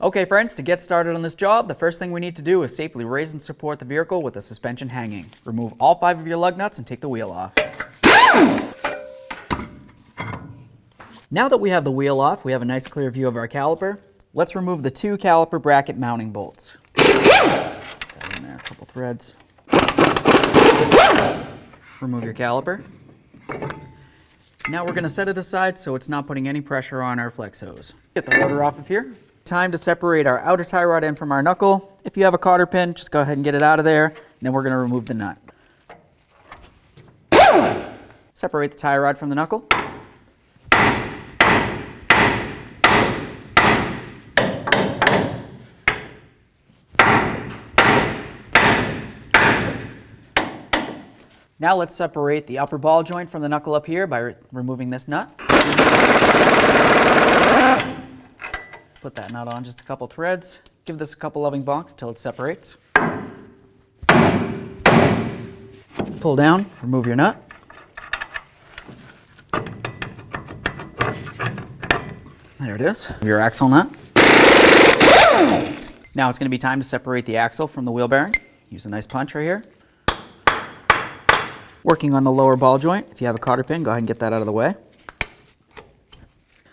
Okay friends, to get started on this job, the first thing we need to do is safely raise and support the vehicle with the suspension hanging. Remove all 5 of your lug nuts and take the wheel off. Now that we have the wheel off, we have a nice clear view of our caliper. Let's remove the 2 caliper bracket mounting bolts. Put that in there, a couple threads. Remove your caliper. Now we're going to set it aside so it's not putting any pressure on our flex hose. Get the rotor off of here. Time to separate our outer tie rod end from our knuckle. If you have a cotter pin, just go ahead and get it out of there, and then we're going to remove the nut. Separate the tie rod from the knuckle. Now let's separate the upper ball joint from the knuckle up here by removing this nut. Put that nut on just a couple threads. Give this a couple loving bonks until it separates. Pull down, remove your nut. There it is, your axle nut. Now it's going to be time to separate the axle from the wheel bearing. Use a nice punch right here. Working on the lower ball joint, if you have a cotter pin, go ahead and get that out of the way.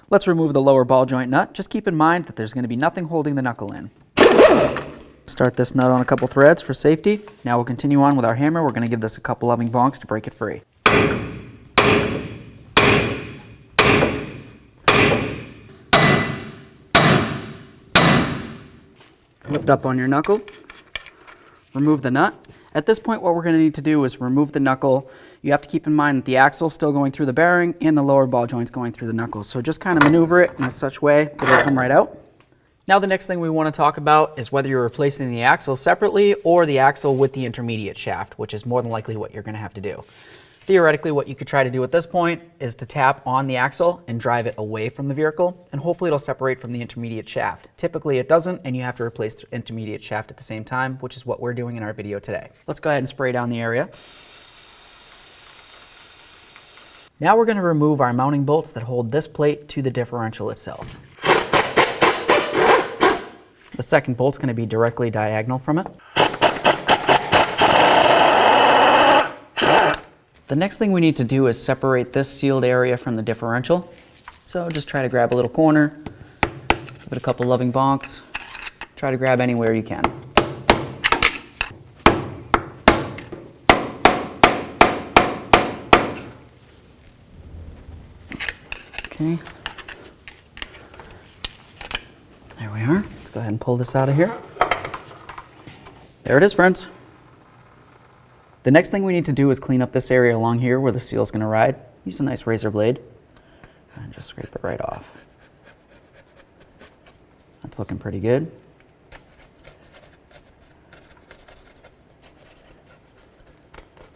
Let's remove the lower ball joint nut. Just keep in mind that there's going to be nothing holding the knuckle in. Start this nut on a couple threads for safety. Now we'll continue on with our hammer. We're going to give this a couple loving bonks to break it free. Lift up on your knuckle. Remove the nut. At this point, what we're going to need to do is remove the knuckle. You have to keep in mind that the axle is still going through the bearing and the lower ball joint's going through the knuckle. So just kind of maneuver it in such way that it'll come right out. Now the next thing we want to talk about is whether you're replacing the axle separately or the axle with the intermediate shaft, which is more than likely what you're going to have to do. Theoretically, what you could try to do at this point is to tap on the axle and drive it away from the vehicle, and hopefully it'll separate from the intermediate shaft. Typically it doesn't, and you have to replace the intermediate shaft at the same time, which is what we're doing in our video today. Let's go ahead and spray down the area. Now we're going to remove our mounting bolts that hold this plate to the differential itself. The second bolt's going to be directly diagonal from it. The next thing we need to do is separate this sealed area from the differential. So just try to grab a little corner, give it a couple loving bonks, try to grab anywhere you can. Okay. There we are. Let's go ahead and pull this out of here. There it is, friends. The next thing we need to do is clean up this area along here where the seal is going to ride. Use a nice razor blade and just scrape it right off. That's looking pretty good.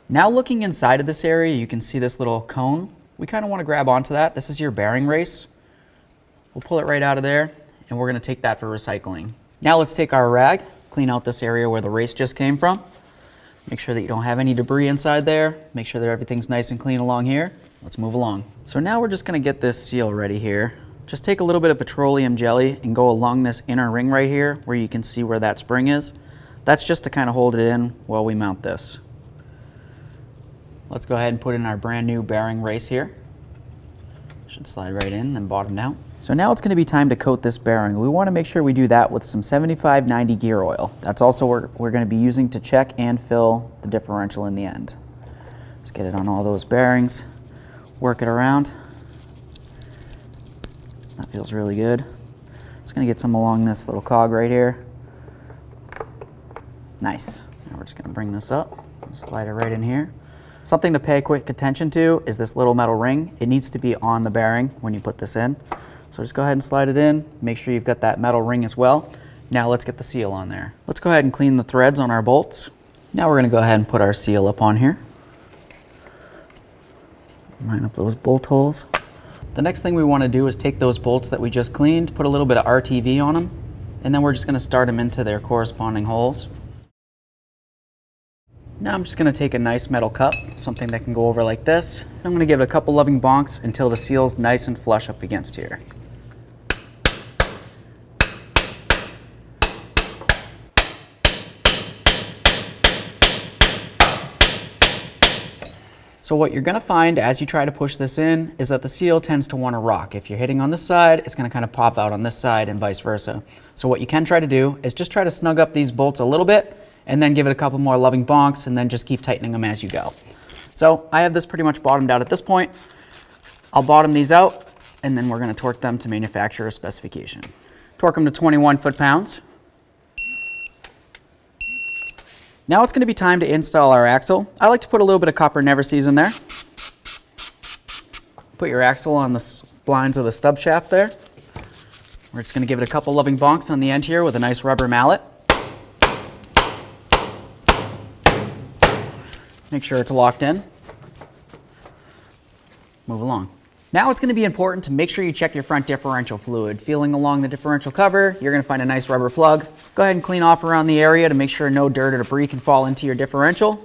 Now looking inside of this area, you can see this little cone. We kind of want to grab onto that. This is your bearing race. We'll pull it right out of there, and we're going to take that for recycling. Now let's take our rag, clean out this area where the race just came from. Make sure that you don't have any debris inside there. Make sure that everything's nice and clean along here. Let's move along. So now we're just going to get this seal ready here. Just take a little bit of petroleum jelly and go along this inner ring right here where you can see where that spring is. That's just to kind of hold it in while we mount this. Let's go ahead and put in our brand new bearing race here. Should slide right in and bottom down. So now it's going to be time to coat this bearing. We want to make sure we do that with some 75-90 gear oil. That's also what we're going to be using to check and fill the differential in the end. Just get it on all those bearings, work it around. That feels really good. Just going to get some along this little cog right here. Nice. Now we're just going to bring this up, slide it right in here. Something to pay quick attention to is this little metal ring. It needs to be on the bearing when you put this in. So just go ahead and slide it in. Make sure you've got that metal ring as well. Now let's get the seal on there. Let's go ahead and clean the threads on our bolts. Now we're going to go ahead and put our seal up on here. Line up those bolt holes. The next thing we want to do is take those bolts that we just cleaned, put a little bit of RTV on them, and then we're just going to start them into their corresponding holes. Now I'm just going to take a nice metal cup, something that can go over like this. I'm going to give it a couple loving bonks until the seal's nice and flush up against here. So what you're gonna find as you try to push this in is that the seal tends to wanna rock. If you're hitting on this side, it's gonna kind of pop out on this side and vice versa. So what you can try to do is just try to snug up these bolts a little bit and then give it a couple more loving bonks and then just keep tightening them as you go. So I have this pretty much bottomed out at this point. I'll bottom these out and then we're gonna torque them to manufacturer specification. Torque them to 21 foot-pounds. Now it's going to be time to install our axle. I like to put a little bit of copper never seize in there. Put your axle on the splines of the stub shaft there. We're just going to give it a couple loving bonks on the end here with a nice rubber mallet. Make sure it's locked in. Move along. Now it's going to be important to make sure you check your front differential fluid. Feeling along the differential cover, you're going to find a nice rubber plug. Go ahead and clean off around the area to make sure no dirt or debris can fall into your differential.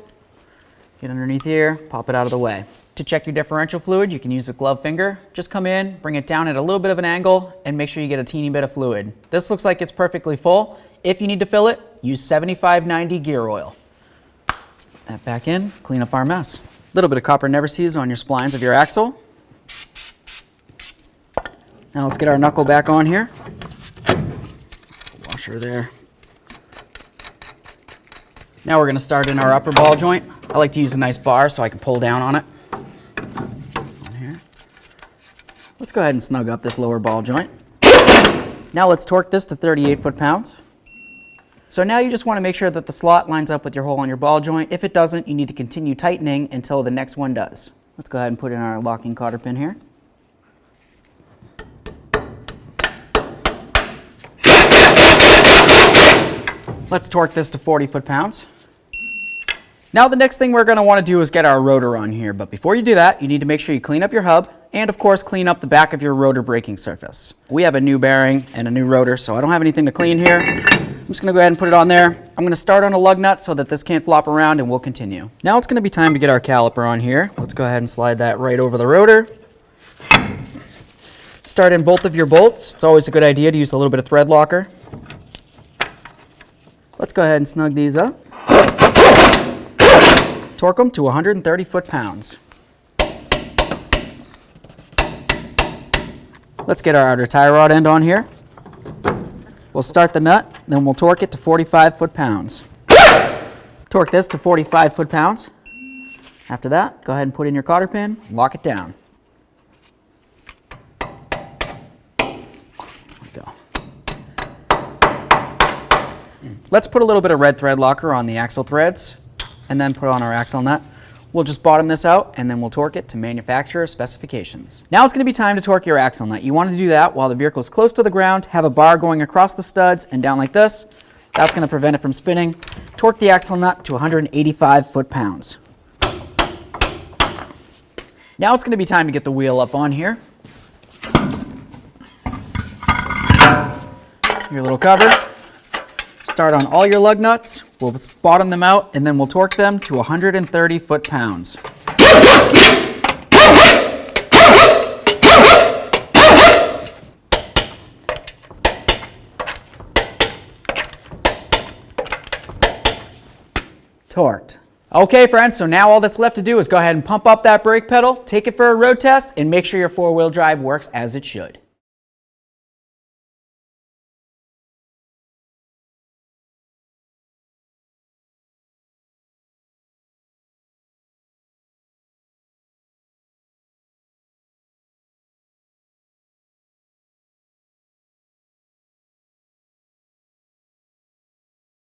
Get underneath here, pop it out of the way. To check your differential fluid, you can use a glove finger. Just come in, bring it down at a little bit of an angle, and make sure you get a teeny bit of fluid. This looks like it's perfectly full. If you need to fill it, use 75/90 gear oil. That back in, clean up our mess. A little bit of copper never seize on your splines of your axle. Now let's get our knuckle back on here. Washer there. Now we're going to start in our upper ball joint. I like to use a nice bar so I can pull down on it. This one here. Let's go ahead and snug up this lower ball joint. Now let's torque this to 38 foot-pounds. So now you just want to make sure that the slot lines up with your hole on your ball joint. If it doesn't, you need to continue tightening until the next one does. Let's go ahead and put in our locking cotter pin here. Let's torque this to 40 foot-pounds. Now the next thing we're going to want to do is get our rotor on here, but before you do that, you need to make sure you clean up your hub and of course clean up the back of your rotor braking surface. We have a new bearing and a new rotor, so I don't have anything to clean here. I'm just going to go ahead and put it on there. I'm going to start on a lug nut so that this can't flop around, and we'll continue. Now it's going to be time to get our caliper on here. Let's go ahead and slide that right over the rotor. Start in both of your bolts. It's always a good idea to use a little bit of thread locker. Let's go ahead and snug these up. Torque them to 130 foot-pounds. Let's get our outer tie rod end on here. We'll start the nut, then we'll torque it to 45 foot-pounds. Torque this to 45 foot-pounds. After that, go ahead and put in your cotter pin, lock it down. Let's put a little bit of red thread locker on the axle threads and then put on our axle nut. We'll just bottom this out and then we'll torque it to manufacturer specifications. Now it's going to be time to torque your axle nut. You want to do that while the vehicle is close to the ground, have a bar going across the studs and down like this. That's going to prevent it from spinning. Torque the axle nut to 185 foot-pounds. Now it's going to be time to get the wheel up on here. Your little cover. Start on all your lug nuts, we'll bottom them out, and then we'll torque them to 130 foot-pounds. Torqued. Okay friends, so now all that's left to do is go ahead and pump up that brake pedal, take it for a road test, and make sure your four-wheel drive works as it should.